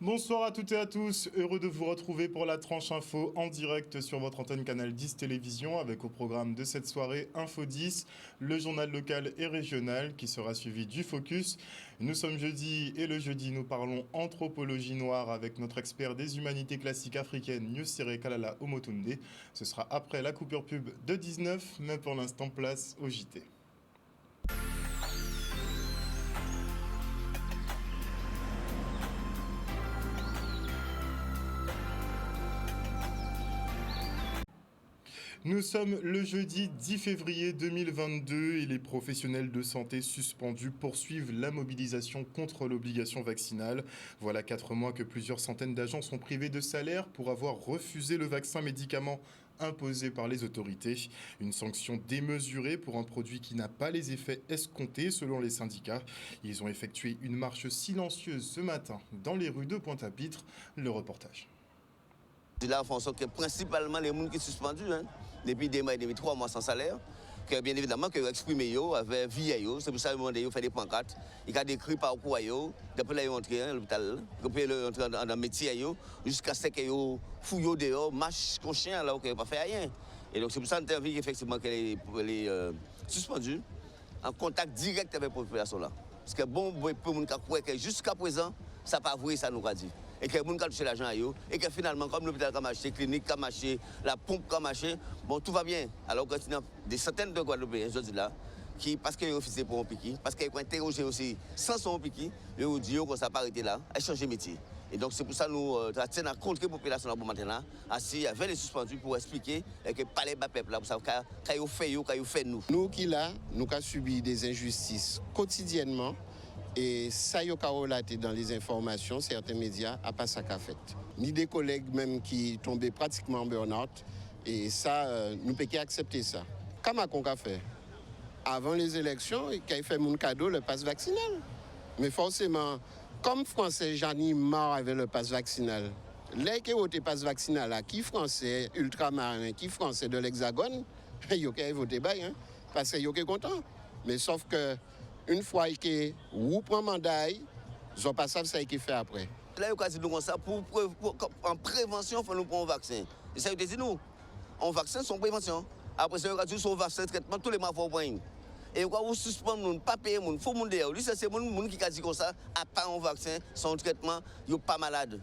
Bonsoir à toutes et à tous, heureux de vous retrouver pour la tranche info en direct sur votre antenne Canal 10 Télévision avec au programme de cette soirée Info 10, le journal local et régional qui sera suivi du Focus. Nous sommes jeudi et le jeudi nous parlons anthropologie noire avec notre expert des humanités classiques africaines Nusire Kalala Omotunde. Ce sera après la coupure pub de 19, mais pour l'instant place au JT. Nous sommes le jeudi 10 février 2022 et les professionnels de santé suspendus poursuivent la mobilisation contre l'obligation vaccinale. Voilà 4 mois que plusieurs centaines d'agents sont privés de salaire pour avoir refusé le vaccin médicament imposé par les autorités. Une sanction démesurée pour un produit qui n'a pas les effets escomptés selon les syndicats. Ils ont effectué une marche silencieuse ce matin dans les rues de Pointe-à-Pitre. Le reportage. Là, font sorte que principalement les gens qui sont suspendus, depuis 2 mois et demi, 3 mois sans salaire, que bien évidemment, que exprimer avec vie, c'est pour ça qu'ils fait des pancartes, ils ont décrit par quoi, depuis là, ils ont entré à l'hôpital, depuis ils ont entré dans le métier, jusqu'à ce qu'ils fouillent dehors, marchent comme chien, alors qu'ils n'ont pas fait rien. Et donc, c'est pour ça qu'on intervient effectivement qu'elle est suspendue en contact direct avec la population là. Parce que bon, pour les gens qui jusqu'à présent, ça n'a pas vrai, ça nous a dit. Et que les gens ont touché l'argent, et que finalement, comme l'hôpital a marché, la clinique a marché, la pompe a marché, bon, tout va bien. Alors que des centaines de Guadeloupéens, je dis là, qui, parce qu'ils ont refusé pour un piquet, parce qu'ils ont interrogé aussi sans son piquet, ils ont dit que ça n'a pas arrêté là, à changer de métier. Et donc c'est pour ça que nous tenons à contre la population pour maintenant, assis avec les suspendus pour expliquer que pas les peuple là, pour savoir qu'ils ont fait nous. Nous qui là, nous avons subi des injustices quotidiennement. Et ça y a relaté dans les informations, certains médias, à pas ça qu'a fait. Ni des collègues même qui tombaient pratiquement en burn-out. Et ça, nous pouvons accepter ça. Comment on a fait? Avant les élections, il a fait mon cadeau, le passe vaccinal. Mais forcément, comme Français, j'en ai marre avec le passe vaccinal. Les qui ont voté passe vaccinal, qui Français ultramarins, qui Français de l'Hexagone, ils ont voté bien, parce qu'ils sont contents. Mais sauf que une fois que vous prenez mandat, ils n'ont pas ça qui fait après. Là, il y a dit nous ça en prévention, il faut nous prendre un vaccin. Et ça, il dit nous, un vaccin, c'est une prévention. Après, ça, il y a dit son vaccin, traitement, tous les mois, il faut prendre. Et quand vous suspendez, pas payer, il faut monde derrière. Lui, c'est les gens qui a dit comme ça, à part un vaccin, son traitement, ils ne sont pas malades.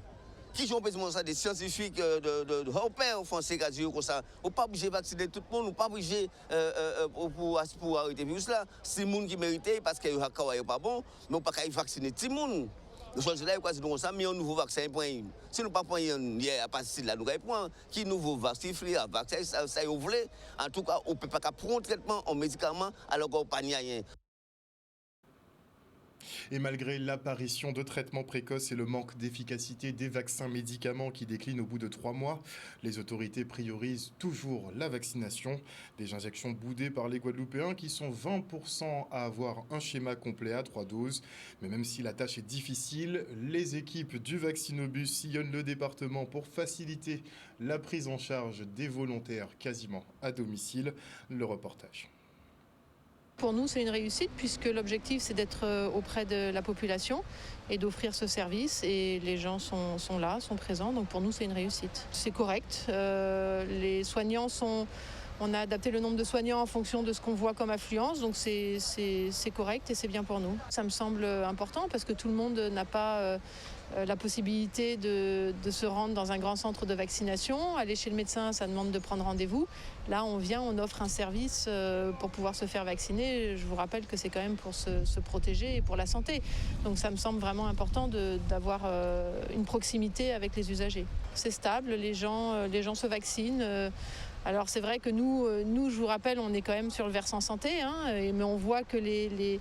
Qui ont besoin de ça, des scientifiques de haut père français qui ont dit comme ça. On n'est pas obligé de vacciner tout le monde, on n'est pas obligé pour arrêter le virus là. C'est les gens qui méritent parce qu'ils sont pas bon, mais on ne peut pas vacciner tout le monde. Nous sommes là, nous avons mis un nouveau vaccin. Si nous ne prenons pas hier à partir de là, nous avons qui nouveau vaccin, ça vous voulez. En tout cas, on ne peut pas prendre un traitement en médicament alors qu'on n'a pas rien. Et malgré l'apparition de traitements précoces et le manque d'efficacité des vaccins médicaments qui déclinent au bout de 3 mois, les autorités priorisent toujours la vaccination. Des injections boudées par les Guadeloupéens qui sont 20% à avoir un schéma complet à 3 doses. Mais même si la tâche est difficile, les équipes du Vaccinobus sillonnent le département pour faciliter la prise en charge des volontaires quasiment à domicile. Le reportage. Pour nous, c'est une réussite puisque l'objectif, c'est d'être auprès de la population et d'offrir ce service. Et les gens sont là, sont présents. Donc pour nous, c'est une réussite. C'est correct. Les soignants sont... On a adapté le nombre de soignants en fonction de ce qu'on voit comme affluence. Donc c'est correct et c'est bien pour nous. Ça me semble important parce que tout le monde n'a pas... la possibilité de se rendre dans un grand centre de vaccination. Aller chez le médecin, ça demande de prendre rendez-vous. Là, on vient, on offre un service pour pouvoir se faire vacciner. Je vous rappelle que c'est quand même pour se protéger et pour la santé. Donc ça me semble vraiment important d'avoir une proximité avec les usagers. C'est stable, les gens se vaccinent. Alors c'est vrai que nous, je vous rappelle, on est quand même sur le versant santé, mais on voit que les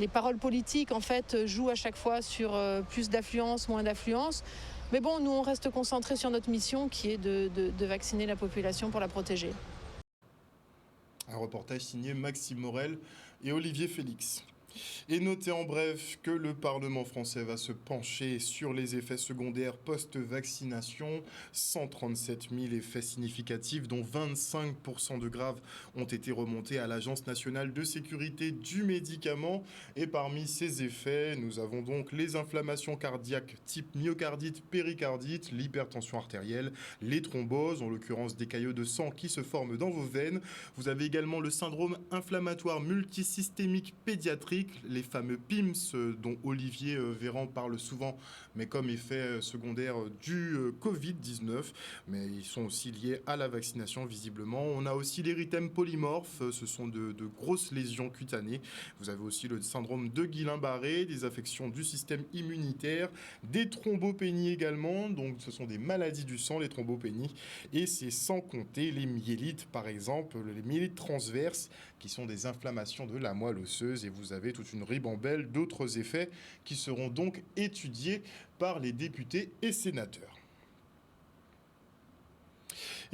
paroles politiques, en fait, jouent à chaque fois sur plus d'affluence, moins d'affluence. Mais bon, nous, on reste concentrés sur notre mission qui est de vacciner la population pour la protéger. Un reportage signé Maxime Morel et Olivier Félix. Et notez en bref que le Parlement français va se pencher sur les effets secondaires post-vaccination. 137 000 effets significatifs, dont 25% de graves, ont été remontés à l'Agence nationale de sécurité du médicament. Et parmi ces effets, nous avons donc les inflammations cardiaques type myocardite, péricardite, l'hypertension artérielle, les thromboses, en l'occurrence des caillots de sang qui se forment dans vos veines. Vous avez également le syndrome inflammatoire multisystémique pédiatrique, les fameux PIMS dont Olivier Véran parle souvent, mais comme effet secondaire du Covid-19, mais ils sont aussi liés à la vaccination visiblement. On a aussi l'érythème polymorphe, ce sont de grosses lésions cutanées. Vous avez aussi le syndrome de Guillain-Barré, des affections du système immunitaire, des thrombopénies également, donc ce sont des maladies du sang, les thrombopénies, et c'est sans compter les myélites, par exemple, les myélites transverses, qui sont des inflammations de la moelle osseuse, et vous avez toute une ribambelle d'autres effets qui seront donc étudiés par les députés et sénateurs.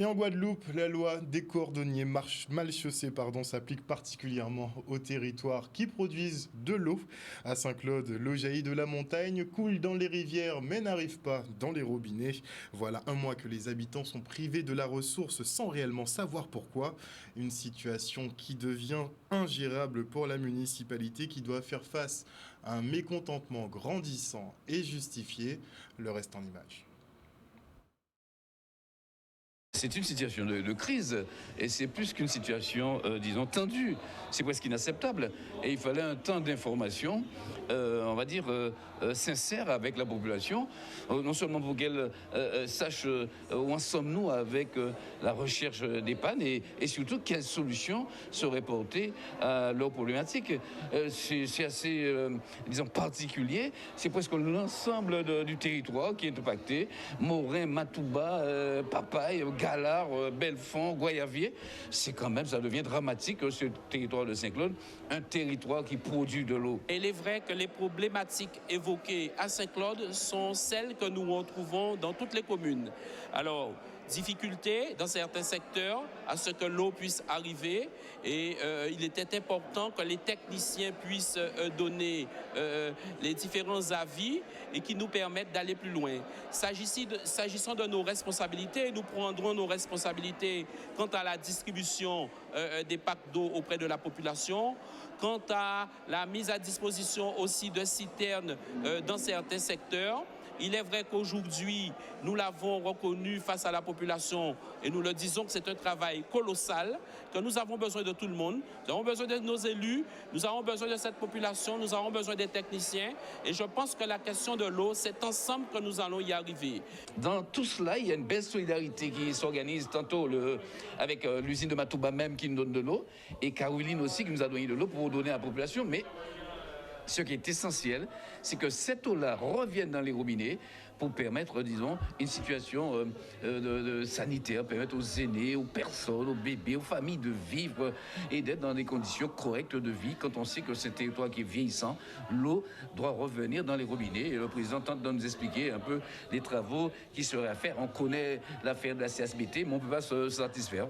Et en Guadeloupe, la loi des cordonniers mal chaussés s'applique particulièrement aux territoires qui produisent de l'eau. À Saint-Claude, l'eau jaillit de la montagne, coule dans les rivières mais n'arrive pas dans les robinets. Voilà un mois que les habitants sont privés de la ressource sans réellement savoir pourquoi. Une situation qui devient ingérable pour la municipalité qui doit faire face à un mécontentement grandissant et justifié. Le reste en images. C'est une situation de crise et c'est plus qu'une situation, disons, tendue. C'est presque inacceptable. Et il fallait un temps d'information, on va dire, sincère avec la population, non seulement pour qu'elle sache où en sommes-nous avec la recherche des pannes et surtout quelles solutions seraient portées à leurs problématiques. C'est assez, disons, particulier. C'est presque l'ensemble du territoire qui est impacté. Morin, Matouba, Papaye, Galard, Belfond, Goyavier, c'est quand même, ça devient dramatique, ce territoire de Saint-Claude, un territoire qui produit de l'eau. Il est vrai que les problématiques évoquées à Saint-Claude sont celles que nous retrouvons dans toutes les communes. Alors, difficulté dans certains secteurs à ce que l'eau puisse arriver et il était important que les techniciens puissent donner les différents avis et qui nous permettent d'aller plus loin. S'agissant de nos responsabilités, nous prendrons nos responsabilités quant à la distribution des packs d'eau auprès de la population, quant à la mise à disposition aussi de citernes dans certains secteurs. Il est vrai qu'aujourd'hui, nous l'avons reconnu face à la population et nous le disons que c'est un travail colossal, que nous avons besoin de tout le monde. Nous avons besoin de nos élus, nous avons besoin de cette population, nous avons besoin des techniciens. Et je pense que la question de l'eau, c'est ensemble que nous allons y arriver. Dans tout cela, il y a une belle solidarité qui s'organise tantôt avec l'usine de Matouba même qui nous donne de l'eau et Caroline aussi qui nous a donné de l'eau pour donner à la population. Mais ce qui est essentiel, c'est que cette eau-là revienne dans les robinets pour permettre, disons, une situation sanitaire, permettre aux aînés, aux personnes, aux bébés, aux familles de vivre et d'être dans des conditions correctes de vie. Quand on sait que c'est un territoire qui est vieillissant, l'eau doit revenir dans les robinets. Et le président tente de nous expliquer un peu les travaux qui seraient à faire. On connaît l'affaire de la CSBT, mais on ne peut pas se satisfaire.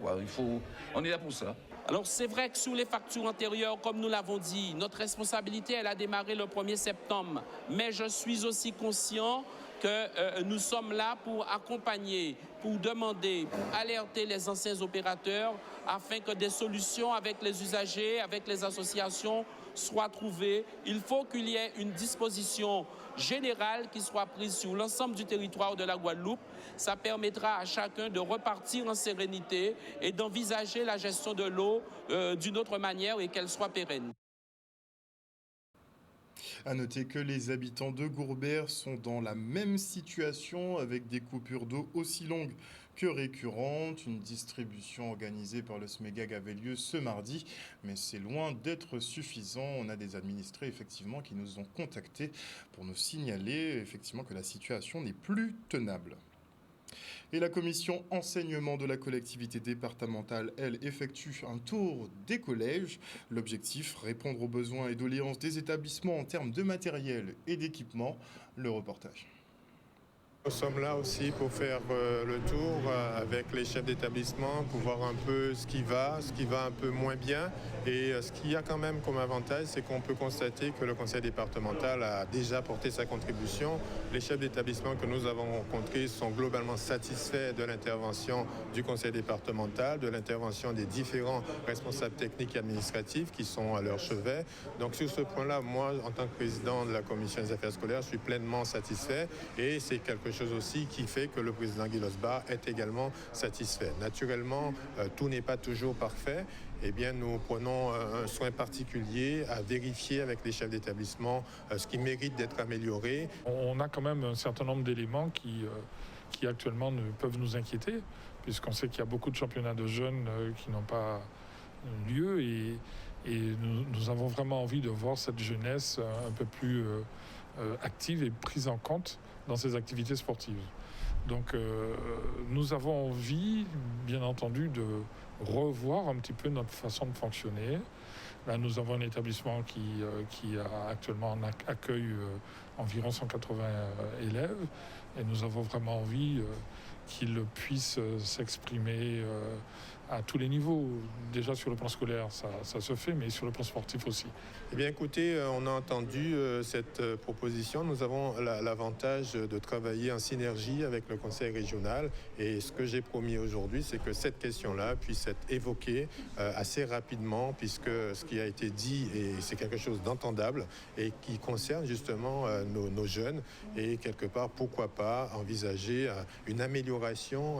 On est là pour ça. Alors c'est vrai que sous les factures antérieures, comme nous l'avons dit, notre responsabilité, elle a démarré le 1er septembre. Mais je suis aussi conscient que nous sommes là pour accompagner, pour demander, pour alerter les anciens opérateurs afin que des solutions avec les usagers, avec les associations soient trouvées. Il faut qu'il y ait une disposition générale qui soit prise sur l'ensemble du territoire de la Guadeloupe. Ça permettra à chacun de repartir en sérénité et d'envisager la gestion de l'eau d'une autre manière et qu'elle soit pérenne. À noter que les habitants de Gourbert sont dans la même situation avec des coupures d'eau aussi longues que récurrentes. Une distribution organisée par le SMEGAG avait lieu ce mardi, mais c'est loin d'être suffisant. On a des administrés effectivement qui nous ont contactés pour nous signaler effectivement que la situation n'est plus tenable. Et la commission enseignement de la collectivité départementale, elle, effectue un tour des collèges. L'objectif, répondre aux besoins et doléances des établissements en termes de matériel et d'équipement. Le reportage. Nous sommes là aussi pour faire le tour avec les chefs d'établissement, pour voir un peu ce qui va un peu moins bien. Et ce qu'il y a quand même comme avantage, c'est qu'on peut constater que le conseil départemental a déjà porté sa contribution. Les chefs d'établissement que nous avons rencontrés sont globalement satisfaits de l'intervention du conseil départemental, de l'intervention des différents responsables techniques et administratifs qui sont à leur chevet. Donc sur ce point-là, moi, en tant que président de la commission des affaires scolaires, je suis pleinement satisfait et c'est quelque chose aussi qui fait que le président Guy Losbar est également satisfait. Naturellement, tout n'est pas toujours parfait. Eh bien, nous prenons un soin particulier à vérifier avec les chefs d'établissement ce qui mérite d'être amélioré. On a quand même un certain nombre d'éléments qui actuellement peuvent nous inquiéter, puisqu'on sait qu'il y a beaucoup de championnats de jeunes qui n'ont pas lieu et nous avons vraiment envie de voir cette jeunesse un peu plus active et prise en compte dans ces activités sportives. Donc nous avons envie, bien entendu, de revoir un petit peu notre façon de fonctionner. Là, nous avons un établissement qui actuellement accueille environ 180 élèves et nous avons vraiment envie qu'ils puissent s'exprimer à tous les niveaux. Déjà sur le plan scolaire, ça se fait, mais sur le plan sportif aussi. Eh bien écoutez, on a entendu cette proposition. Nous avons l'avantage de travailler en synergie avec le conseil régional et ce que j'ai promis aujourd'hui, c'est que cette question-là puisse être évoquée assez rapidement puisque ce qui a été dit, et c'est quelque chose d'entendable et qui concerne justement nos jeunes et quelque part, pourquoi pas envisager une amélioration.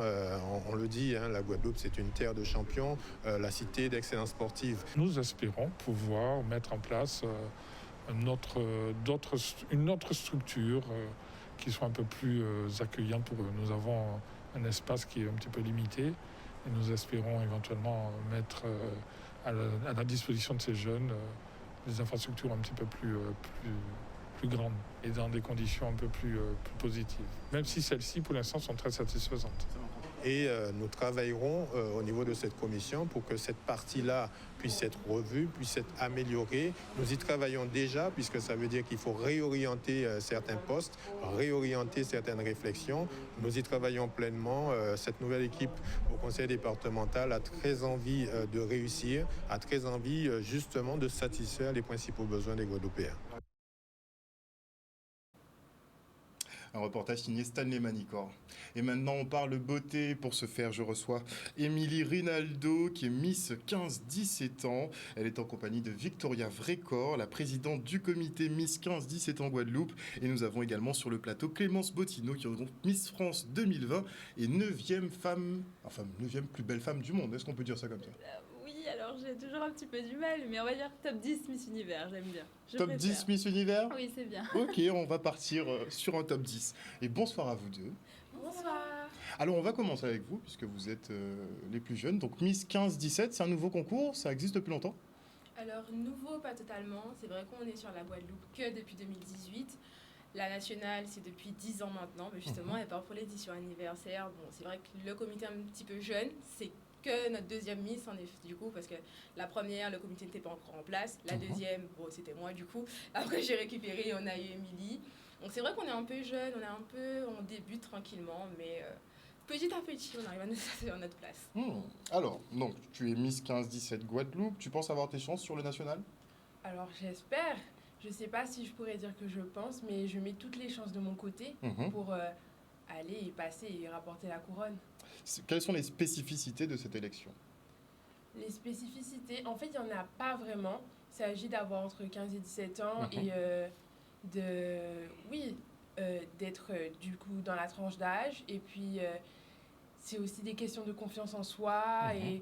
On le dit, la Guadeloupe, c'est une terre de champions, la cité d'excellence sportive. Nous espérons pouvoir mettre en place une autre structure qui soit un peu plus accueillante pour eux. Nous avons un espace qui est un petit peu limité et nous espérons éventuellement mettre à la disposition de ces jeunes des infrastructures un petit peu plus grandes et dans des conditions un peu plus positives. Même si celles-ci, pour l'instant, sont très satisfaisantes. Et nous travaillerons au niveau de cette commission pour que cette partie-là puisse être revue, puisse être améliorée. Nous y travaillons déjà puisque ça veut dire qu'il faut réorienter certains postes, réorienter certaines réflexions. Nous y travaillons pleinement. Cette nouvelle équipe au conseil départemental a très envie de réussir, a très envie justement de satisfaire les principaux besoins des Guadeloupéens. Un reportage signé Stanley Manicor. Et maintenant, on parle beauté. Pour ce faire, je reçois Émilie Rinaldo, qui est Miss 15-17 ans. Elle est en compagnie de Victoria Vrécor, la présidente du comité Miss 15-17 ans Guadeloupe. Et nous avons également sur le plateau Clémence Bottineau, qui est donc Miss France 2020 et 9e plus belle femme du monde. Est-ce qu'on peut dire ça comme ça ? Oui, alors j'ai toujours un petit peu du mal, mais on va dire top 10 Miss Univers, j'aime bien. Top 10 Miss Univers ? Oui, c'est bien. Ok, on va partir sur un top 10. Et bonsoir à vous deux. Bonsoir. Alors, on va commencer avec vous, puisque vous êtes les plus jeunes. Donc, Miss 15-17, c'est un nouveau concours, ça existe depuis longtemps ? Alors, nouveau, pas totalement. C'est vrai qu'on est sur la Guadeloupe que depuis 2018. La nationale, c'est depuis 10 ans maintenant, mais justement, et pas pour l'édition anniversaire. Bon, c'est vrai que le comité est un petit peu jeune, c'est que notre deuxième Miss, en effet, du coup, parce que la première, le comité n'était pas encore en place. La deuxième, bon, c'était moi, du coup. Après, j'ai récupéré, on a eu Émilie. Donc, c'est vrai qu'on est un peu jeune, on débute tranquillement, mais petit à petit, on arrive à nous assurer notre place. Alors, donc, tu es Miss 15-17 Guadeloupe. Tu penses avoir tes chances sur le national ? Alors, j'espère. Je ne sais pas si je pourrais dire que je pense, mais je mets toutes les chances de mon côté pour aller y passer et rapporter la couronne. Quelles sont les spécificités de cette élection ? Les spécificités, en fait, il n'y en a pas vraiment. Il s'agit d'avoir entre 15 et 17 ans et d'être du coup dans la tranche d'âge. Et puis, c'est aussi des questions de confiance en soi. Et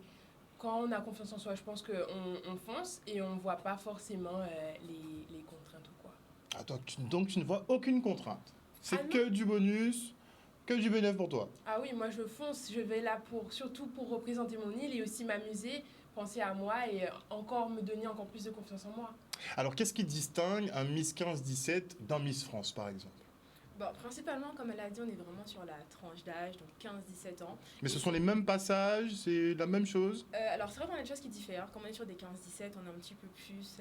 quand on a confiance en soi, je pense qu'on fonce et on ne voit pas forcément les contraintes ou quoi. Attends, donc tu ne vois aucune contrainte ? C'est que du bonus, que du bénéfice pour toi ? Ah oui, moi je fonce, je vais là surtout pour représenter mon île et aussi m'amuser, penser à moi et encore me donner encore plus de confiance en moi. Alors qu'est-ce qui distingue un Miss 15-17 d'un Miss France par exemple ? Bon, principalement, comme elle a dit, on est vraiment sur la tranche d'âge, donc 15-17 ans. Mais ce sont les mêmes passages, c'est la même chose ? Alors, c'est vrai qu'on a des choses qui diffèrent. Quand on est sur des 15-17, on est un petit peu plus...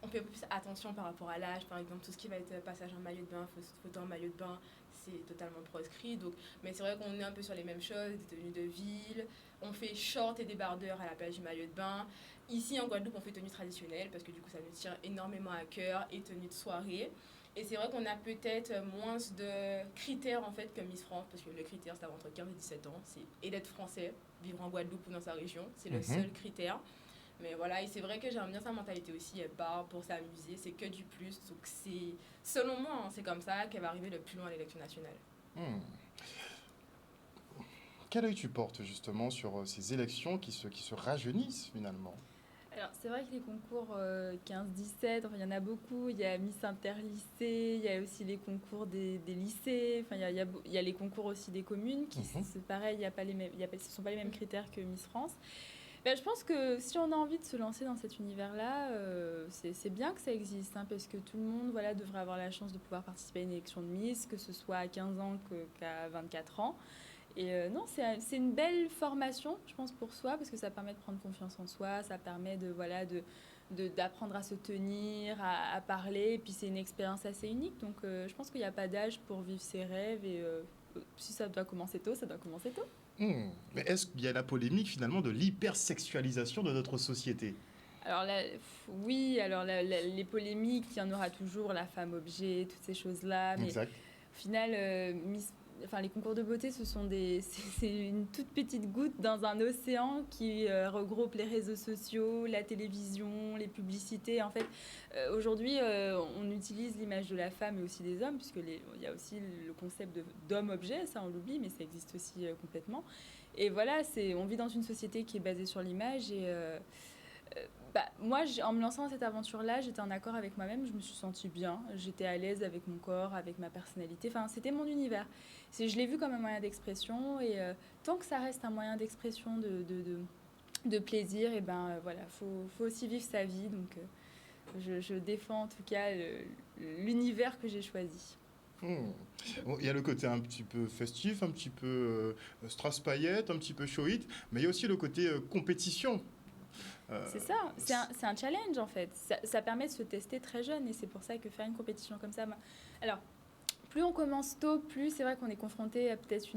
on fait un peu plus attention par rapport à l'âge. Par exemple, tout ce qui va être passage en maillot de bain, photo en maillot de bain, c'est totalement proscrit. Donc, mais c'est vrai qu'on est un peu sur les mêmes choses, des tenues de ville. On fait short et débardeur à la place du maillot de bain. Ici, en Guadeloupe, on fait tenue traditionnelle parce que du coup, ça nous tient énormément à cœur et tenue de soirée. Et c'est vrai qu'on a peut-être moins de critères en fait que Miss France, parce que le critère, c'est entre 15 et 17 ans. Et d'être français, vivre en Guadeloupe ou dans sa région, c'est le seul critère. Mais voilà, et c'est vrai que j'aime bien sa mentalité aussi. Elle part pour s'amuser, c'est que du plus. Donc c'est, selon moi, c'est comme ça qu'elle va arriver le plus loin à l'élection nationale. Quel œil tu portes justement sur ces élections qui se rajeunissent finalement? Alors, c'est vrai que les concours 15-17, il y en a beaucoup. Il y a Miss Interlycée, il y a aussi les concours des lycées. Enfin, il y a les concours aussi des communes qui, c'est pareil, ce ne sont pas les mêmes critères que Miss France. Ben, je pense que si on a envie de se lancer dans cet univers-là, c'est bien que ça existe, hein, parce que tout le monde devrait avoir la chance de pouvoir participer à une élection de Miss, que ce soit à 15 ans qu'à 24 ans. Et non, c'est une belle formation, je pense, pour soi, parce que ça permet de prendre confiance en soi, ça permet d'apprendre à se tenir, à parler, et puis c'est une expérience assez unique. Donc je pense qu'il n'y a pas d'âge pour vivre ses rêves, et si ça doit commencer tôt, ça doit commencer tôt. Mais est-ce qu'il y a la polémique finalement de l'hypersexualisation de notre société? Alors là, oui, alors les polémiques, il y en aura toujours, la femme objet, toutes ces choses-là. Mais Exact. Au final, les concours de beauté, c'est une toute petite goutte dans un océan qui regroupe les réseaux sociaux, la télévision, les publicités. En fait, aujourd'hui, on utilise l'image de la femme et aussi des hommes, il y a aussi le concept d'homme-objet, ça on l'oublie, mais ça existe aussi complètement. Et voilà, on vit dans une société qui est basée sur l'image et... moi, en me lançant dans cette aventure-là, j'étais en accord avec moi-même, je me suis sentie bien, j'étais à l'aise avec mon corps, avec ma personnalité, enfin, c'était mon univers. Je l'ai vu comme un moyen d'expression et tant que ça reste un moyen d'expression, de plaisir, et faut aussi vivre sa vie, donc je défends en tout cas l'univers que j'ai choisi. Bon, il y a le côté un petit peu festif, un petit peu strass-paillettes, un petit peu show-it, mais il y a aussi le côté compétition. C'est ça, c'est un challenge en fait. Ça permet de se tester très jeune et c'est pour ça que faire une compétition comme ça... Alors, plus on commence tôt, plus c'est vrai qu'on est confronté à peut-être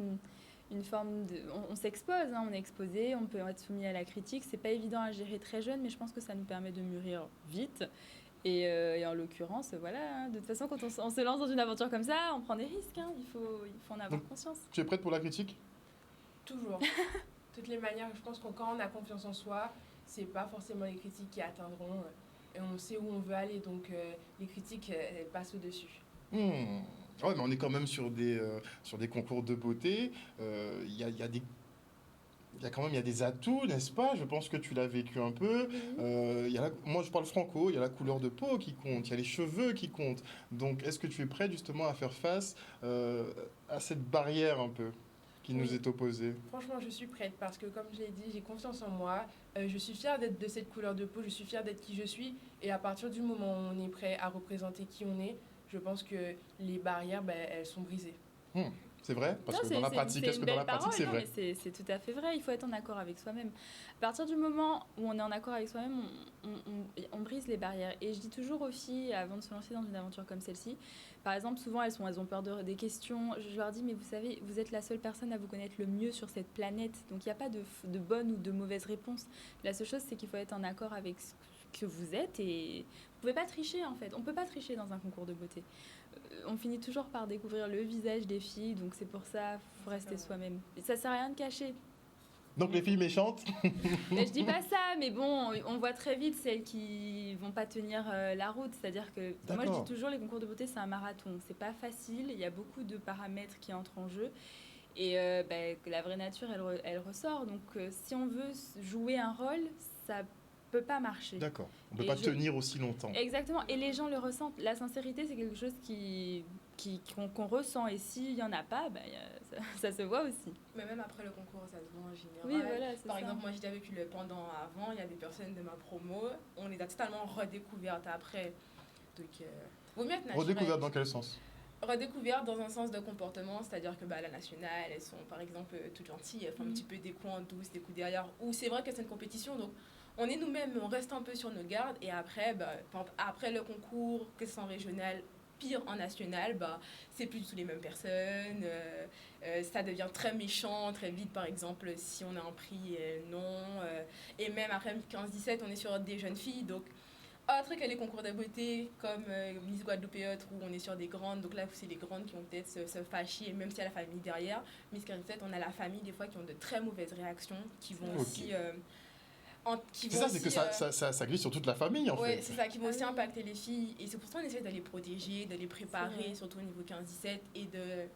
une forme de... On s'expose, hein, on est exposé, on peut être soumis à la critique. C'est pas évident à gérer très jeune, mais je pense que ça nous permet de mûrir vite. Et en l'occurrence, voilà, hein, de toute façon, quand on se lance dans une aventure comme ça, on prend des risques, hein, il faut en avoir conscience. Tu es prête pour la critique? Toujours. De toutes les manières, je pense que quand on a confiance en soi, c'est pas forcément les critiques qui atteindront et on sait où on veut aller, donc les critiques elles passent au-dessus. Ouais, mais on est quand même sur des concours de beauté. Il y a quand même des atouts, n'est-ce pas? Je pense que tu l'as vécu un peu. Moi, je parle franco, il y a la couleur de peau qui compte, il y a les cheveux qui comptent. Donc, est-ce que tu es prêt justement à faire face à cette barrière un peu qui nous est opposée? Franchement, je suis prête parce que, comme je l'ai dit, j'ai confiance en moi. Je suis fière d'être de cette couleur de peau, je suis fière d'être qui je suis. Et à partir du moment où on est prêt à représenter qui on est, je pense que les barrières, elles sont brisées. C'est vrai? Parce que dans la pratique, est-ce que dans la pratique, c'est vrai? C'est tout à fait vrai. Il faut être en accord avec soi-même. À partir du moment où on est en accord avec soi-même, on brise les barrières. Et je dis toujours aux filles, avant de se lancer dans une aventure comme celle-ci, par exemple, souvent, elles ont peur des questions. Je leur dis, mais vous savez, vous êtes la seule personne à vous connaître le mieux sur cette planète. Donc, il n'y a pas de bonne ou de mauvaise réponse. La seule chose, c'est qu'il faut être en accord avec ce que vous êtes. Et vous ne pouvez pas tricher, en fait. On ne peut pas tricher dans un concours de beauté. On finit toujours par découvrir le visage des filles. Donc, c'est pour ça, il faut rester soi-même. Ça ne sert à rien de cacher. Donc les filles méchantes? Mais je dis pas ça, mais bon, on voit très vite celles qui vont pas tenir la route. C'est-à-dire que moi je dis toujours, les concours de beauté c'est un marathon. C'est pas facile, il y a beaucoup de paramètres qui entrent en jeu. Et la vraie nature, elle ressort. Donc si on veut jouer un rôle, ça peut pas marcher. D'accord, on peut pas tenir aussi longtemps. Exactement, et les gens le ressentent. La sincérité, c'est quelque chose qu'on ressent, et s'il y en a pas, ça se voit aussi. Mais même après le concours, ça se voit en général. Oui, voilà, Par exemple, moi j'ai vécu le pendant avant, il y a des personnes de ma promo, on les a totalement redécouvertes après. Donc, vaut mieux être naturel. Redécouverte dans quel sens? Redécouverte dans un sens de comportement, c'est-à-dire que la nationale, elles sont par exemple toutes gentilles, elles font un petit peu des coups en douce, des coups derrière, ou c'est vrai que c'est une compétition, donc on est nous-mêmes, on reste un peu sur nos gardes, et après, après le concours, que ce soit en régional, aspire en national, bah, c'est plus du tout les mêmes personnes. Ça devient très méchant, très vite, par exemple, si on a un prix, non. Et même après 15-17, on est sur des jeunes filles. Donc, autre que les concours de beauté, comme Miss Guadeloupe et autres, où on est sur des grandes. Donc là, c'est les grandes qui vont peut-être se fâcher, même s'il y a la famille derrière. Miss 15-17, on a la famille, des fois, qui ont de très mauvaises réactions, qui vont aussi... c'est ça, c'est que ça glisse sur toute la famille, en fait. Oui, c'est ça, qui vont aussi impacter les filles. Et c'est pour ça qu'on essaie de les protéger, de les préparer, surtout au niveau 15-17, et de...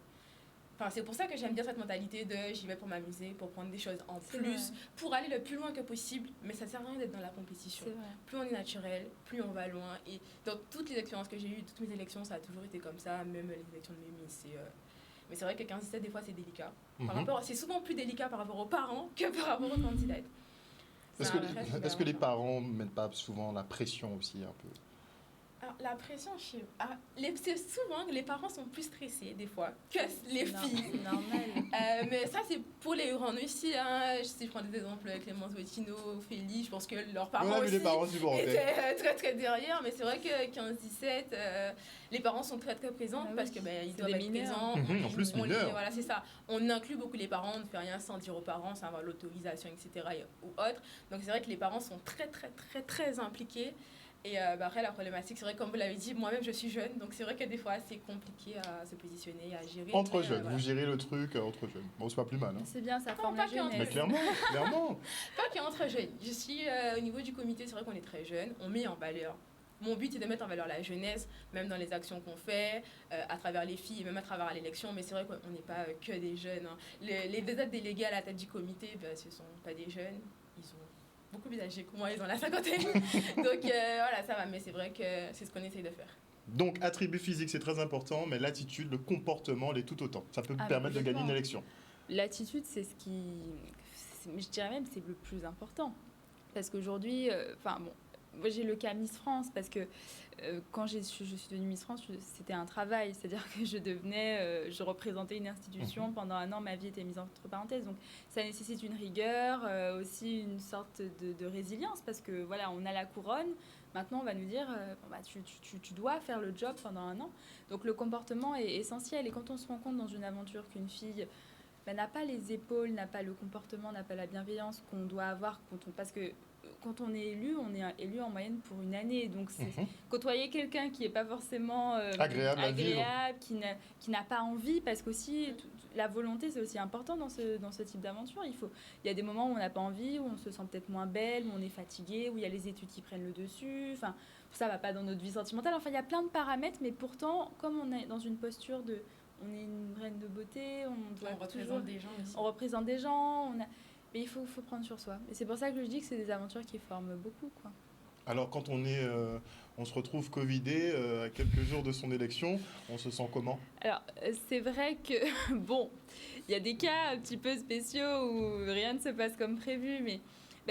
Enfin, c'est pour ça que j'aime bien cette mentalité de j'y vais pour m'amuser, pour prendre des choses en plus, pour aller le plus loin que possible. Mais ça sert à rien d'être dans la compétition. Plus on est naturel, plus on va loin. Et dans toutes les expériences que j'ai eues, toutes mes élections, ça a toujours été comme ça, même les élections de mes Miss. Mais c'est vrai que 15-17, des fois, c'est délicat. C'est souvent plus délicat par rapport aux parents que par rapport aux candidates. Est-ce que les parents ne mettent pas souvent la pression aussi un peu? Alors, la pression, c'est souvent que les parents sont plus stressés des fois que les filles. Normal. Mais ça, c'est pour les grands aussi. Hein. Si je prends des exemples, Clémence Bottino, Félix, je pense que leurs parents aussi étaient très très derrière. Mais c'est vrai que 15-17, les parents sont très très présents parce que ils doivent être présents. En plus, mineurs. Voilà, c'est ça. On inclut beaucoup les parents, on ne fait rien sans dire aux parents, sans avoir l'autorisation, etc. ou autre. Donc c'est vrai que les parents sont très très très très impliqués. Et après, la problématique, c'est vrai, comme vous l'avez dit, moi-même, je suis jeune, donc c'est vrai que des fois, c'est compliqué à se positionner, à gérer. Entre jeunes, vous gérez le truc entre jeunes. Bon, c'est pas plus mal. Hein. C'est bien, ça forme la jeunesse. Mais clairement. Pas qu'entre jeunes. Je suis, au niveau du comité, c'est vrai qu'on est très jeunes, on met en valeur. Mon but est de mettre en valeur la jeunesse, même dans les actions qu'on fait, à travers les filles, même à travers l'élection. Mais c'est vrai qu'on n'est pas que des jeunes. Hein. Les deux autres délégués à la tête du comité, ce ne sont pas des jeunes, ils sont beaucoup plus âgés que moi, ils ont la cinquantaine. Donc voilà, ça va, mais c'est vrai que c'est ce qu'on essaye de faire. Donc, attribut physique, c'est très important, mais l'attitude, le comportement, l'est tout autant. Ça peut permettre de gagner une élection. L'attitude, c'est ce qui... Je dirais même c'est le plus important. Parce qu'aujourd'hui, moi j'ai le cas Miss France, parce que quand je suis devenue Miss France, c'était un travail. C'est-à-dire que je représentais une institution pendant un an, ma vie était mise entre parenthèses. Donc ça nécessite une rigueur, aussi une sorte de résilience, parce que voilà, on a la couronne. Maintenant, on va nous dire, tu dois faire le job pendant un an. Donc le comportement est essentiel. Et quand on se rend compte dans une aventure qu'une fille n'a pas les épaules, n'a pas le comportement, n'a pas la bienveillance qu'on doit avoir parce que quand on est élu en moyenne pour une année. Donc, c'est côtoyer quelqu'un qui n'est pas forcément agréable, qui n'a pas envie, parce qu'aussi, la volonté, c'est aussi important dans ce type d'aventure. Il y a des moments où on n'a pas envie, où on se sent peut-être moins belle, où on est fatigué, où il y a les études qui prennent le dessus. Enfin, ça ne va pas dans notre vie sentimentale. Enfin, il y a plein de paramètres, mais pourtant, comme on est dans une posture de... On est une reine de beauté, on représente des gens aussi. On représente des gens, mais il faut prendre sur soi. Et c'est pour ça que je dis que c'est des aventures qui forment beaucoup, quoi. Alors, quand on se retrouve covidé à quelques jours de son élection, on se sent comment? Alors, c'est vrai que, il y a des cas un petit peu spéciaux où rien ne se passe comme prévu, mais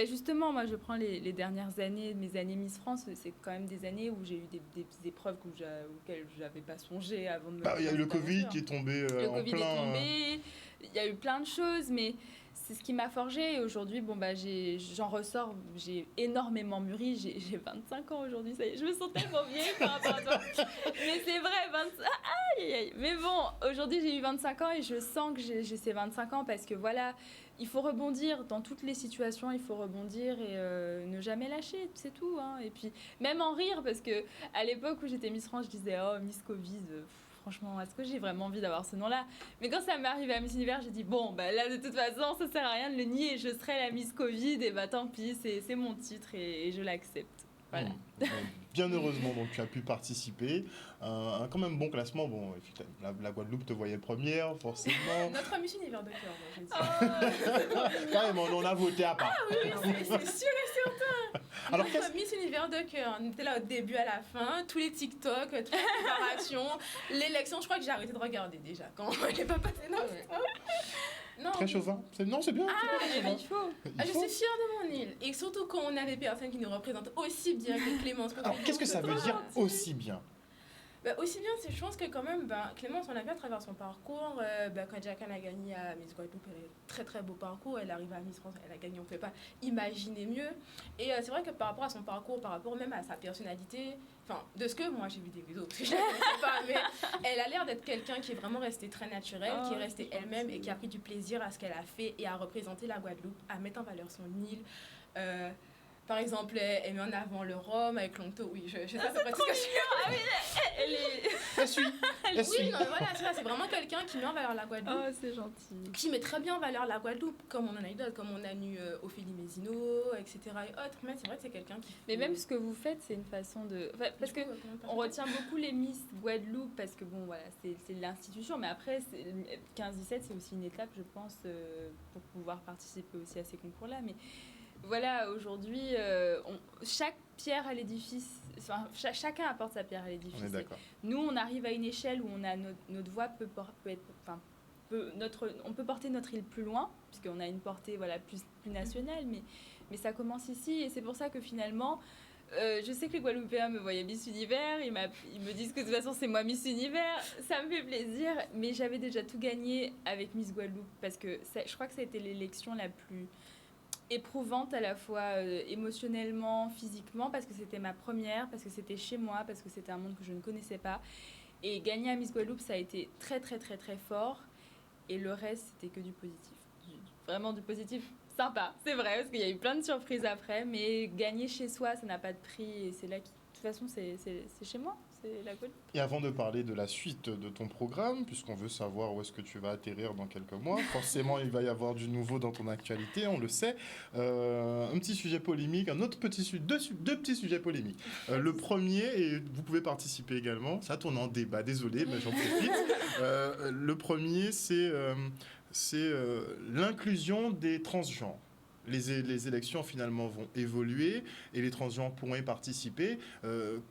justement, moi, je prends les dernières années, mes années Miss France, c'est quand même des années où j'ai eu des épreuves auxquelles je n'avais pas songé avant de me... Il y a eu le Covid qui est tombé Le Covid est tombé, il y a eu plein de choses, mais... C'est ce qui m'a forgée, et aujourd'hui, j'en ressors, j'ai énormément mûri, j'ai 25 ans aujourd'hui, ça y est, je me sens tellement vieille par rapport à toi. Mais c'est vrai, mais bon, aujourd'hui j'ai eu 25 ans et je sens que j'ai ces 25 ans parce que voilà, il faut rebondir dans toutes les situations, il faut rebondir et ne jamais lâcher, c'est tout. Hein. Et puis même en rire, parce que à l'époque où j'étais Miss France, je disais « Oh, Miss Covid ». Franchement, est-ce que j'ai vraiment envie d'avoir ce nom-là? Mais quand ça m'est arrivé à Miss Univers, j'ai dit, là, de toute façon, ça sert à rien de le nier. Je serai la Miss Covid, et tant pis, c'est mon titre et je l'accepte. Voilà. Bien heureusement, donc, tu as pu participer. Un quand même bon classement. Bon, la Guadeloupe te voyait première, forcément. Notre Miss Univers de cœur, moi, je dis. Quand même, on a voté à part. Ah oui, c'est sûr et certain. Alors, notre Miss Univers de cœur, on était là au début, à la fin. Tous les TikTok, toutes les préparations. L'élection, je crois que j'ai arrêté de regarder déjà. Quand elle n'est pas passée, non. Très chauvin. Non, c'est bien. Il faut. Je suis fière de mon île. Et surtout quand on a des personnes qui nous représentent aussi bien que Clémence. Alors, qu'est-ce que ça veut dire aussi bien? Aussi bien, je pense que quand même, Clémence, on a vu à travers son parcours, quand Jacqueline a gagné à Miss Guadeloupe, elle a un très très beau parcours, elle arrive à Miss France, elle a gagné, on ne peut pas imaginer mieux. Et c'est vrai que par rapport à son parcours, par rapport même à sa personnalité, enfin, de ce que moi j'ai vu des vidéos, parce que je ne la connaissais pas, mais elle a l'air d'être quelqu'un qui est vraiment resté très naturel, qui est resté elle-même et qui a pris du plaisir à ce qu'elle a fait et à représenter la Guadeloupe, à mettre en valeur son île. Par exemple, elle met en avant le rhum avec l'onto. Oui, je sais pas, c'est pas tout ce que je suis. Ah oui, elle est... Oui, non, voilà, c'est vraiment quelqu'un qui met en valeur la Guadeloupe. Oh, c'est gentil. Qui met très bien en valeur la Guadeloupe, comme on en a eu d'autres, comme on a eu Ophélie Mézineau, etc. et autres. Mais c'est vrai que c'est quelqu'un qui... Mais même ce que vous faites, c'est une façon de... Enfin, parce que on retient beaucoup les Miss Guadeloupe, parce que bon, voilà, c'est l'institution. Mais après, 15-17, c'est aussi une étape, je pense, pour pouvoir participer aussi à ces concours-là. Mais... Voilà, aujourd'hui, chaque pierre à l'édifice, enfin, chacun apporte sa pierre à l'édifice. On est d'accord. Nous, on arrive à une échelle où on a notre voix peut être, enfin, on peut porter notre île plus loin, puisqu'on a une portée voilà, plus nationale, mais ça commence ici, et c'est pour ça que finalement, je sais que les Guadeloupéens me voyaient Miss Univers, ils me disent que de toute façon c'est moi Miss Univers, ça me fait plaisir, mais j'avais déjà tout gagné avec Miss Guadeloupe, parce que je crois que ça a été l'élection la plus éprouvante à la fois émotionnellement, physiquement, parce que c'était ma première, parce que c'était chez moi, parce que c'était un monde que je ne connaissais pas. Et gagner à Miss Guadeloupe, ça a été très très très très fort. Et le reste, c'était que du positif. Vraiment du positif sympa, c'est vrai, parce qu'il y a eu plein de surprises après, mais gagner chez soi, ça n'a pas de prix. Et c'est là, de toute façon, c'est chez moi. C'est la Guadeloupe. Et avant de parler de la suite de ton programme, puisqu'on veut savoir où est-ce que tu vas atterrir dans quelques mois, forcément il va y avoir du nouveau dans ton actualité, on le sait. Un petit sujet polémique, un autre petit sujet, deux petits sujets polémiques. Le premier, et vous pouvez participer également, ça tourne en débat, désolé, mais j'en profite. Le premier, c'est l'inclusion des transgenres. Les élections finalement vont évoluer et les transgenres pourront y participer.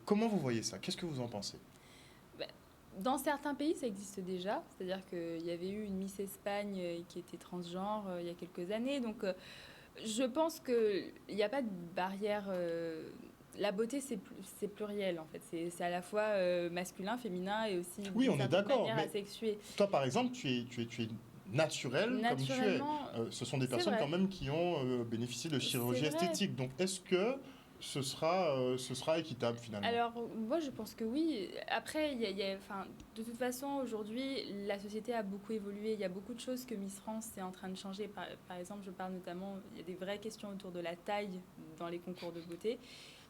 Comment vous voyez ça? Qu'est-ce que vous en pensez? Dans certains pays, ça existe déjà. C'est-à-dire qu'il y avait eu une Miss Espagne qui était transgenre il y a quelques années. Donc, je pense qu'il n'y a pas de barrière. La beauté, c'est pluriel, en fait. C'est à la fois masculin, féminin et aussi oui, on est d'accord, mais asexué. Toi, par exemple, tu es naturel comme tu es. Ce sont des personnes quand même qui ont bénéficié de chirurgie esthétique. Donc, est-ce que ce sera équitable finalement? Alors, moi, je pense que oui. Après, de toute façon, aujourd'hui, la société a beaucoup évolué. Il y a beaucoup de choses que Miss France est en train de changer. Par exemple, je parle notamment, il y a des vraies questions autour de la taille dans les concours de beauté.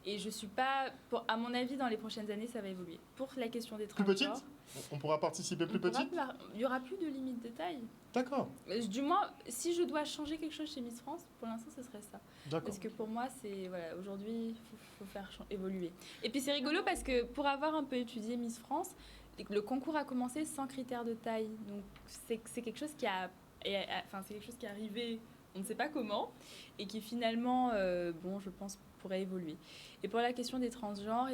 Et je suis pas... à mon avis, dans les prochaines années, ça va évoluer. Pour la question des transgenres... Plus petite? On pourra participer plus petite? Il n'y aura plus de limite de taille. D'accord. Du moins, si je dois changer quelque chose chez Miss France, pour l'instant, ce serait ça. D'accord. Parce que pour moi, aujourd'hui, il faut faire évoluer. Et puis c'est rigolo parce que pour avoir un peu étudié Miss France, le concours a commencé sans critère de taille. Donc c'est quelque chose qui c'est quelque chose qui est arrivé, on ne sait pas comment, et qui finalement, je pense, pourrait évoluer. Et pour la question des transgenres,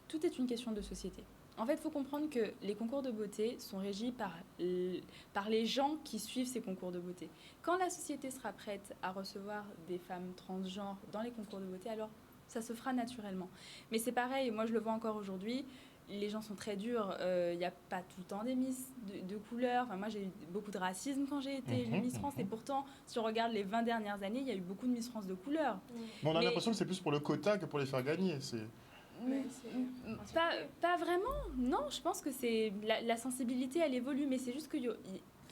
tout est une question de société. En fait, il faut comprendre que les concours de beauté sont régis par les gens qui suivent ces concours de beauté. Quand la société sera prête à recevoir des femmes transgenres dans les concours de beauté, alors ça se fera naturellement. Mais c'est pareil, moi je le vois encore aujourd'hui, les gens sont très durs, il n'y a pas tout le temps des Miss de couleur. Enfin, moi j'ai eu beaucoup de racisme quand j'ai été élue Miss France, et pourtant, si on regarde les 20 dernières années, il y a eu beaucoup de Miss France de couleur. Mais on a l'impression que c'est plus pour le quota que pour les faire gagner. Pas vraiment, non, je pense que c'est la sensibilité, elle évolue, mais c'est juste que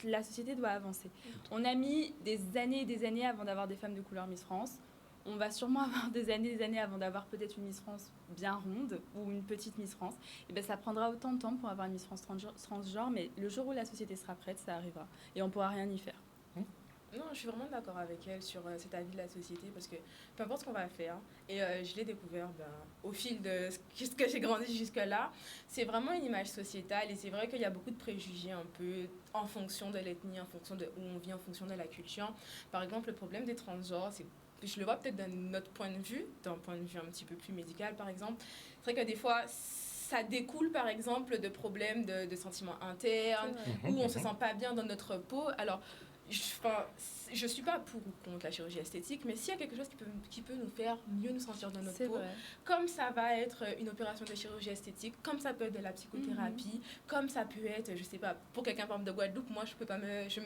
la société doit avancer. On a mis des années et des années avant d'avoir des femmes de couleur Miss France. On va sûrement avoir des années avant d'avoir peut-être une Miss France bien ronde ou une petite Miss France. Et ça prendra autant de temps pour avoir une Miss France transgenre, mais le jour où la société sera prête, ça arrivera. Et on ne pourra rien y faire. Non, je suis vraiment d'accord avec elle sur cet avis de la société, parce que peu importe ce qu'on va faire, et je l'ai découvert au fil de ce que j'ai grandi jusque-là, c'est vraiment une image sociétale, et c'est vrai qu'il y a beaucoup de préjugés un peu en fonction de l'ethnie, en fonction de où on vit, en fonction de la culture. Par exemple, le problème des transgenres, je le vois peut-être d'un autre point de vue, d'un point de vue un petit peu plus médical par exemple. C'est vrai que des fois, ça découle par exemple de problèmes de sentiments internes, où on ne se sent pas bien dans notre peau. Alors, je suis pas pour ou contre la chirurgie esthétique, mais s'il y a quelque chose qui peut nous faire mieux nous sentir dans notre peau, comme ça va être une opération de chirurgie esthétique, comme ça peut être de la psychothérapie, comme ça peut être, je sais pas, pour quelqu'un par exemple de Guadeloupe, moi je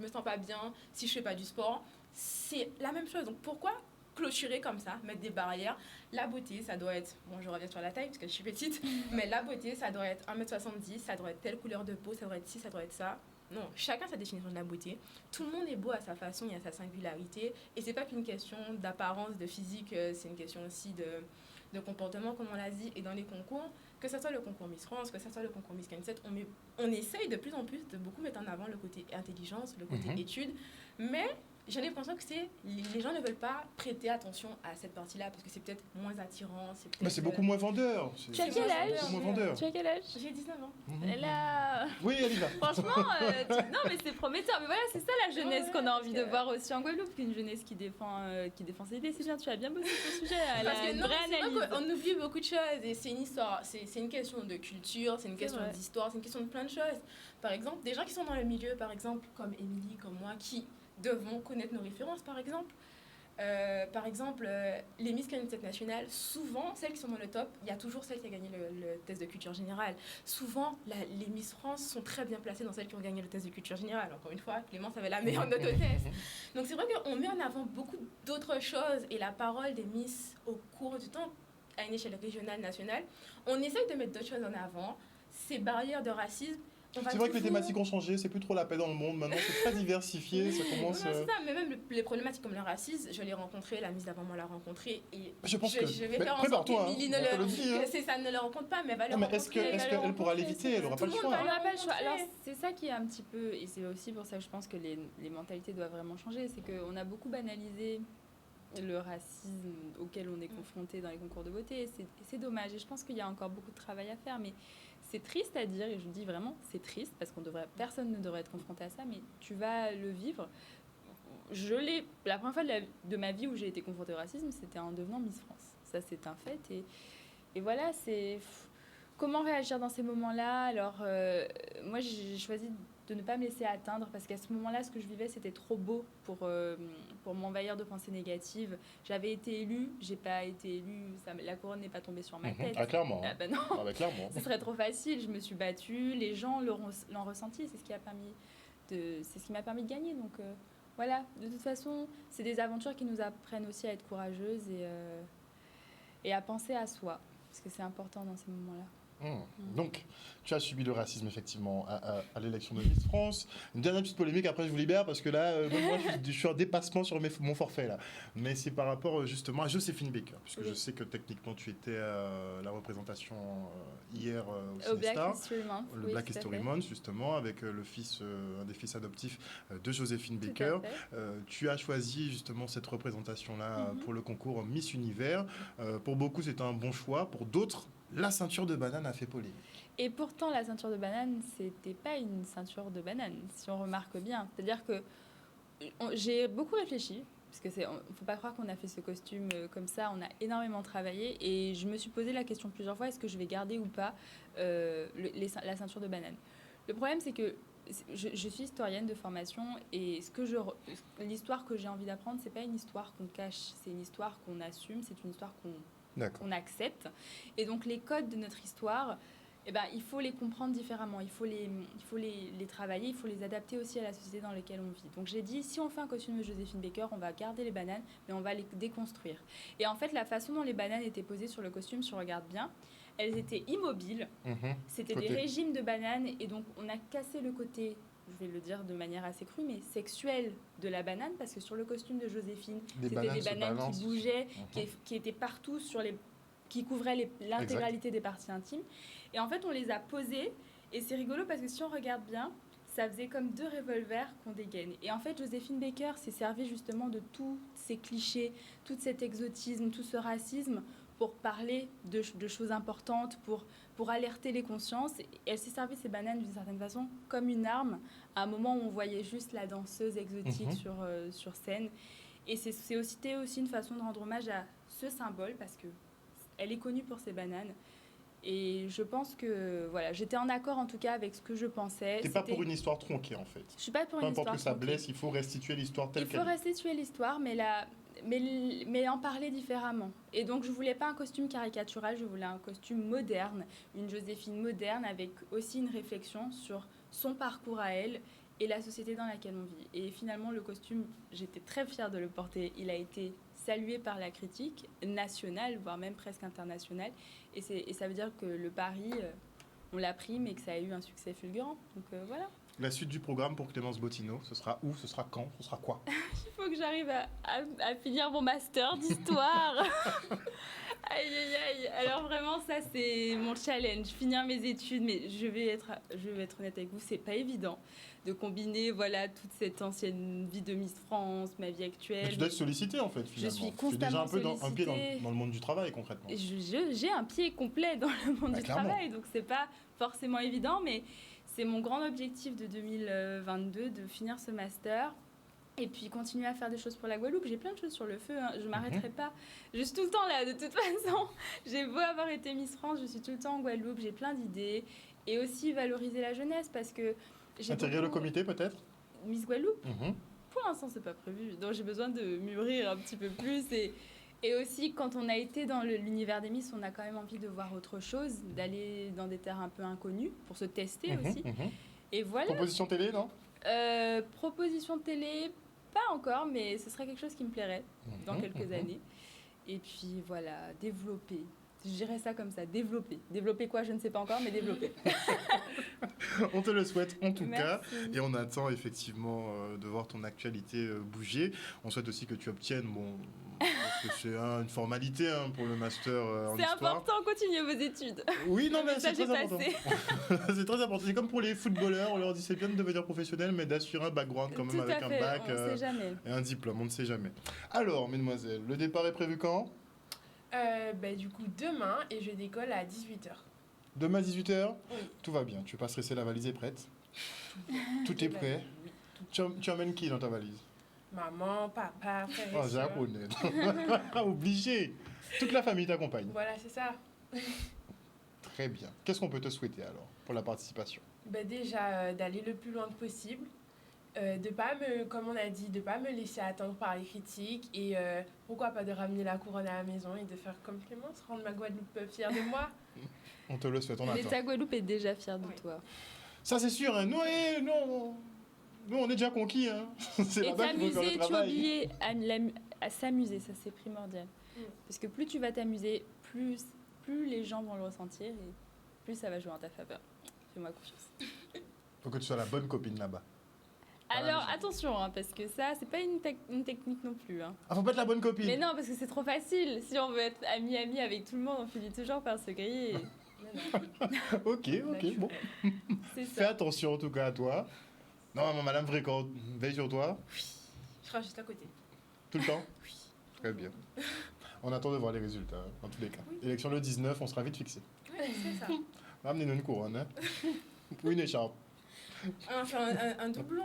me sens pas bien si je fais pas du sport, c'est la même chose. Donc pourquoi clôturer comme ça, mettre des barrières? La beauté, ça doit être, bon je reviens sur la taille parce que je suis petite, mais la beauté, ça doit être 1m70, ça doit être telle couleur de peau, ça doit être ci, ça doit être ça. Non, chacun sa définition de la beauté. Tout le monde est beau à sa façon, il y a sa singularité. Et c'est pas qu'une question d'apparence, de physique, c'est une question aussi de comportement, comme on l'a dit. Et dans les concours, que ce soit le concours Miss France, que ce soit le concours Miss Can7, on essaye de plus en plus de beaucoup mettre en avant le côté intelligence, le côté études. Mais j'ai l'impression que les gens ne veulent pas prêter attention à cette partie-là parce que c'est peut-être moins attirant. Mais c'est beaucoup moins vendeur. Tu as quel âge? Tu as quel âge? J'ai 19 ans. Oui, elle y va. Franchement, non mais c'est prometteur. Mais voilà, c'est ça la jeunesse qu'on a envie de voir aussi en Guadeloupe, qu'une jeunesse qui défend ses idées. C'est bien, tu as bien bossé sur le sujet. Parce que non, c'est vrai qu'on oublie beaucoup de choses et c'est une histoire, c'est une question de culture, c'est une question d'histoire, c'est une question de plein de choses. Par exemple, des gens qui sont dans le milieu, par exemple, comme Émilie, comme moi, qui devons connaître nos références, par exemple. Les Miss Can7 nationales, souvent, celles qui sont dans le top, il y a toujours celle qui a gagné le test de culture générale. Souvent, les Miss France sont très bien placées dans celles qui ont gagné le test de culture générale. Encore une fois, Clémence avait la meilleure note au test. Donc c'est vrai qu'on met en avant beaucoup d'autres choses et la parole des Miss au cours du temps, à une échelle régionale, nationale, on essaye de mettre d'autres choses en avant. Ces barrières de racisme, c'est vrai que les thématiques ont changé, c'est plus trop la paix dans le monde, maintenant c'est très diversifié, ça commence... Non, c'est ça, mais même les problématiques comme le racisme, je l'ai rencontré, la Miss d'avant moi l'a rencontré, et je pense que... je vais faire en sorte qu'Émilie ne le rencontre pas, mais elle va le rencontrer. Est-ce qu'elle pourra l'éviter? Elle n'aura pas le choix. Elle n'aura pas le choix. Alors c'est ça qui est un petit peu, et c'est aussi pour ça que je pense que les mentalités doivent vraiment changer, c'est qu'on a beaucoup banalisé le racisme auquel on est confronté dans les concours de beauté, et c'est dommage, et je pense qu'il y a encore beaucoup de travail à faire, mais c'est triste à dire, et je dis vraiment, c'est triste, parce personne ne devrait être confronté à ça, mais tu vas le vivre. La première fois de ma vie où j'ai été confrontée au racisme, c'était en devenant Miss France. Ça, c'est un fait, et voilà, c'est... Comment réagir dans ces moments-là? Alors, moi, j'ai choisi de ne pas me laisser atteindre parce qu'à ce moment-là, ce que je vivais, c'était trop beau pour m'envahir de pensées négatives. J'avais été élue, j'ai pas été élue, la couronne n'est pas tombée sur ma tête. Ah, clairement. Ah, bah non, clairement. Ce serait trop facile. Je me suis battue, les gens l'ont ressenti, c'est ce qui m'a permis de gagner. Donc voilà, de toute façon, c'est des aventures qui nous apprennent aussi à être courageuses et à penser à soi, parce que c'est important dans ces moments-là. Donc, tu as subi le racisme effectivement à l'élection de Miss France. Une dernière petite polémique, après je vous libère parce que là, moi je suis en dépassement sur mon forfait là. Mais c'est par rapport justement à Joséphine Baker, puisque je sais que techniquement tu étais à la représentation hier au Cinestar, le Black History Month justement, avec un des fils adoptifs de Joséphine Baker. Tu as choisi justement cette représentation-là pour le concours Miss Univers. Pour beaucoup, c'est un bon choix. Pour d'autres, la ceinture de banane a fait polémique. Et pourtant, la ceinture de banane, c'était pas une ceinture de banane, si on remarque bien. C'est-à-dire que j'ai beaucoup réfléchi, parce que faut pas croire qu'on a fait ce costume comme ça, on a énormément travaillé, et je me suis posé la question plusieurs fois, est-ce que je vais garder ou pas la ceinture de banane? Le problème, c'est que je suis historienne de formation, et l'histoire que j'ai envie d'apprendre, c'est pas une histoire qu'on cache, c'est une histoire qu'on assume, c'est une histoire qu'on accepte. Et donc les codes de notre histoire, il faut les comprendre différemment, il faut les travailler, il faut les adapter aussi à la société dans laquelle on vit. Donc j'ai dit, si on fait un costume de Joséphine Baker, on va garder les bananes, mais on va les déconstruire. Et en fait, la façon dont les bananes étaient posées sur le costume, si on regarde bien, elles étaient immobiles, c'était des régimes de bananes, et donc on a cassé le côté, je vais le dire de manière assez crue, mais sexuelle de la banane, parce que sur le costume de Joséphine, c'était des bananes qui bougeaient, qui étaient partout, qui couvraient l'intégralité des parties intimes. Et en fait, on les a posées, et c'est rigolo parce que si on regarde bien, ça faisait comme deux revolvers qu'on dégaine. Et en fait, Joséphine Baker s'est servie justement de tous ces clichés, tout cet exotisme, tout ce racisme, pour parler de choses importantes, pour alerter les consciences. Et elle s'est servie ces bananes d'une certaine façon comme une arme, à un moment où on voyait juste la danseuse exotique sur scène. Et c'était aussi une façon de rendre hommage à ce symbole, parce qu'elle est connue pour ses bananes. Et je pense que voilà, j'étais en accord en tout cas avec ce que je pensais. T'es pas pour une histoire tronquée en fait. Je suis pas pour Peu une histoire importe que ça tronquée. blesse, il faut restituer l'histoire telle Il qu'elle faut est. restituer l'histoire, mais en parler différemment. Et donc je voulais pas un costume caricatural, je voulais un costume moderne, une Joséphine moderne avec aussi une réflexion sur son parcours à elle et la société dans laquelle on vit. Et finalement le costume, j'étais très fière de le porter. Il a été salué par la critique nationale, voire même presque internationale. Et ça veut dire que le pari, on l'a pris, mais que ça a eu un succès fulgurant. Donc voilà. La suite du programme pour Clémence Bottineau, ce sera où, ce sera quand, ce sera quoi? Il faut que j'arrive à finir mon master d'histoire. Aïe, aïe, aïe. Alors vraiment, ça, c'est mon challenge, finir mes études. Mais je vais être honnête avec vous, c'est pas évident de combiner voilà, toute cette ancienne vie de Miss France, ma vie actuelle. Mais tu dois être sollicité en fait, finalement. Je suis Tu es déjà constamment un peu un pied sollicitée. dans le monde du travail, concrètement. Et j'ai un pied complet dans le monde du clairement. travail, donc c'est pas forcément évident, mais c'est mon grand objectif de 2022 de finir ce master et puis continuer à faire des choses pour la Guadeloupe. J'ai plein de choses sur le feu, hein. Je m'arrêterai pas. Je suis tout le temps là, de toute façon. J'ai beau avoir été Miss France, je suis tout le temps en Guadeloupe, j'ai plein d'idées. Et aussi valoriser la jeunesse parce que j'ai Intégrer le comité, peut-être? Miss Guadeloupe. Pour l'instant, c'est pas prévu. Donc j'ai besoin de mûrir un petit peu plus. Et aussi, quand on a été dans l'univers des Miss, on a quand même envie de voir autre chose, d'aller dans des terres un peu inconnues pour se tester aussi. Et voilà. Proposition télé, non? Proposition télé, pas encore, mais ce serait quelque chose qui me plairait dans quelques années. Et puis voilà, développer. Je dirais ça comme ça, développer. Développer quoi, je ne sais pas encore, mais développer. On te le souhaite en tout cas. Merci. Et on attend effectivement de voir ton actualité bouger. On souhaite aussi que tu obtiennes, parce que c'est une formalité pour le master en C'est histoire. important, continuez vos études. Oui, non, mais Ça, c'est j'ai très important. passé. C'est très important. C'est comme pour les footballeurs, on leur dit c'est bien de devenir professionnel, mais d'assurer un background quand même Tout avec à un fait, bac on ne sait jamais. et un diplôme, on ne sait jamais. Alors, mesdemoiselles, le départ est prévu quand? Du coup, demain, et je décolle à 18h. Demain 18h? Oui. Tout va bien, tu n'es pas stressé, la valise est prête? Tout est prêt? Oui, Tu emmènes qui dans ta valise? Maman, papa, frère et Oh, sœur. japonais. Obligé. Toute la famille t'accompagne. Voilà, c'est ça. Très bien. Qu'est-ce qu'on peut te souhaiter alors pour la participation? Déjà, d'aller le plus loin que possible. De pas comme on a dit, de pas me laisser attendre par les critiques et pourquoi pas de ramener la couronne à la maison et de faire comme Clémence, rendre ma Guadeloupe fière de moi. On te le souhaite, on attend. L'État Guadeloupe est déjà fier de toi. Ça c'est sûr, hein. Nous, nous, on est déjà conquis. Hein. C'est Et là-bas qu'il faut faire le t'amuser, tu as travail. oublié à s'amuser, ça c'est primordial. Parce que plus tu vas t'amuser, plus les gens vont le ressentir et plus ça va jouer en ta faveur. Fais-moi confiance. Faut que tu sois la bonne copine là-bas. Alors attention, hein, parce que ça, c'est pas une technique non plus. Hein. Ah, faut pas être la bonne copine. Mais non, parce que c'est trop facile. Si on veut être ami avec tout le monde, on finit toujours par se griller. Ok, bon. C'est Fais attention en tout cas à toi. Non, madame Fréquente, veille sur toi. Je serai juste à côté. Tout le temps? Oui. Très bien. On attend de voir les résultats, hein, dans tous les cas. Élection le 19, on sera vite fixé. Oui, c'est ça. Ramenez-nous une couronne, hein. Ou une écharpe. Enfin, un doublon.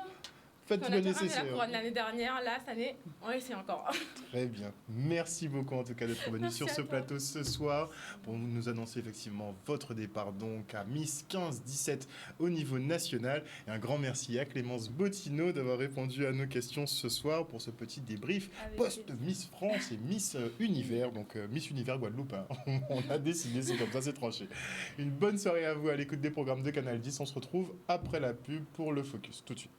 Faites On le a déjà ramené nécessaire. la couronne l'année dernière, là, cette année, on essaie encore. Très bien. Merci beaucoup en tout cas d'être venu Merci sur à ce toi. plateau ce soir pour nous annoncer effectivement votre départ donc à Miss 15-17 au niveau national. Et un grand merci à Clémence Bottineau d'avoir répondu à nos questions ce soir pour ce petit débrief Avec post-Miss France et Miss Univers. Donc Miss Univers Guadeloupe, hein. On a décidé, c'est comme ça, c'est tranché. Une bonne soirée à vous à l'écoute des programmes de Canal 10. On se retrouve après la pub pour le Focus. Tout de suite.